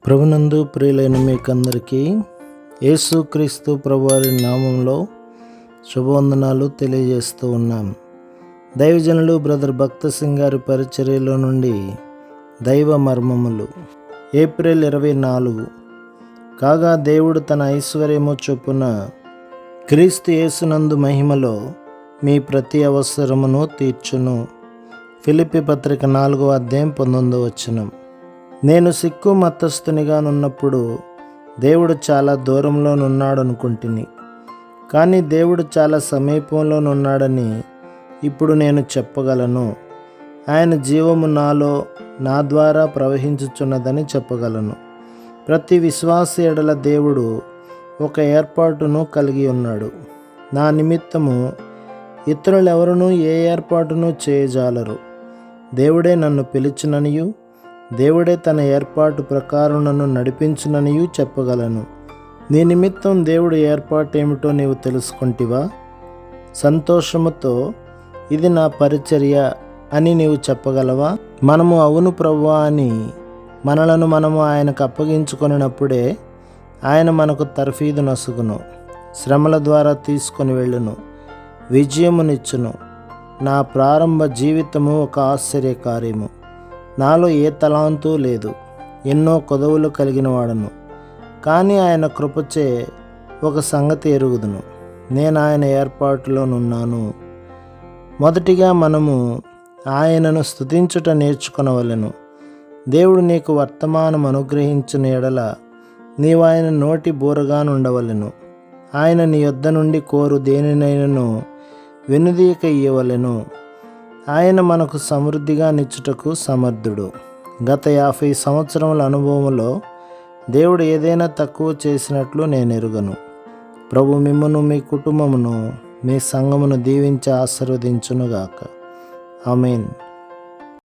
ప్రభునందు ప్రియులైన మీకందరికీ యేసుక్రీస్తు ప్రభువారి నామంలో శుభవందనాలు తెలియజేస్తూ ఉన్నాం. దైవజనులు బ్రదర్ భక్త సింగ్ గారి పరిచర్యలో నుండి దైవ మర్మములు. ఏప్రిల్ 24. కాగా దేవుడు తన ఐశ్వర్యము చొప్పున క్రీస్తు యేసునందు మహిమలో మీ ప్రతి అవసరమును తీర్చును. ఫిలిప్పీ పత్రిక 4:19. నేను సిక్కు మతస్థునిగానున్నప్పుడు దేవుడు చాలా దూరంలోనున్నాడనుకుంటుని, కానీ దేవుడు చాలా సమీపంలోనున్నాడని ఇప్పుడు నేను చెప్పగలను. ఆయన జీవము నాలో నా ద్వారా ప్రవహించుచున్నదని చెప్పగలను. ప్రతి విశ్వాసి ఎడల దేవుడు ఒక ఏర్పాటును కలిగి ఉన్నాడు. నా నిమిత్తము ఇతరులెవరునూ ఏ ఏర్పాటును చేయజాలరు. దేవుడే నన్ను పిలిచిననియు దేవుడే తన ఏర్పాటు ప్రకారం నన్ను నడిపించుననియు చెప్పగలను. నీ నిమిత్తం దేవుడి ఏర్పాటు ఏమిటో నీవు తెలుసుకుంటివా? సంతోషముతో ఇది నా పరిచర్య అని నీవు చెప్పగలవా? మనము అవును ప్రభువా అని మనము ఆయనకు అప్పగించుకొనినప్పుడే ఆయన మనకు తర్ఫీదు నసుగును, శ్రమల ద్వారా తీసుకొని వెళ్ళును, విజయమునిచ్చును. నా ప్రారంభ జీవితము ఒక ఆశ్చర్య కార్యము. నాలో ఏ తలాంతు లేదు, ఎన్నో కొదవులు కలిగిన వాడను. కానీ ఆయన కృపచే ఒక సంగతి ఎరుగుదును, నేను ఆయన ఏర్పాటులోనున్నాను. మొదటిగా మనము ఆయనను స్తుతించుట నేర్చుకొనవలెను. దేవుడు నీకు వర్తమానం అనుగ్రహించిన ఎడల నీవు ఆయన నోటి బూరగా నుండవలెను. ఆయన నీ యొద్ద నుండి కోరు దేనినైనను వెనుదీయక ఇయ్యవలెను. ఆయన మనకు సమృద్ధిగా నిచ్చుటకు సమర్థుడు. గత 50 సంవత్సరముల అనుభవంలో దేవుడు ఏదైనా తక్కువ చేసినట్లు నేను ఎరుగను. ప్రభు మిమ్మును, మీ కుటుంబమును, మీ సంఘమును దీవించి ఆశీర్వదించునుగాక. ఆమేన్.